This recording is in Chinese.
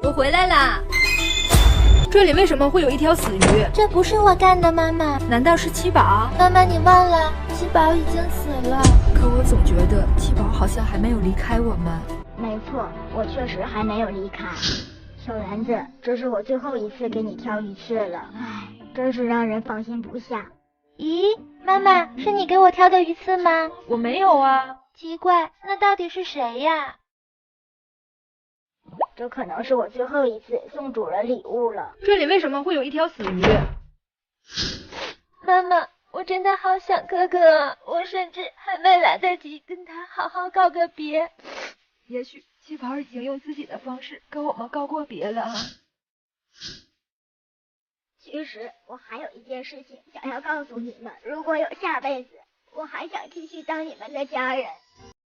我回来啦。这里为什么会有一条死鱼？这不是我干的，妈妈。难道是七宝？妈妈，你忘了，七宝已经死了。可我总觉得七宝好像还没有离开我们。没错，我确实还没有离开。小圆子，这是我最后一次给你挑鱼刺了，唉，真是让人放心不下。咦，妈妈，是你给我挑的鱼刺吗？我没有啊。奇怪，那到底是谁呀？这可能是我最后一次送主人礼物了。这里为什么会有一条死鱼？妈妈，我真的好想哥哥啊，我甚至还没来得及跟他好好告个别。也许七宝已经用自己的方式跟我们告过别了啊。其实我还有一件事情想要告诉你们，如果有下辈子，我还想继续当你们的家人。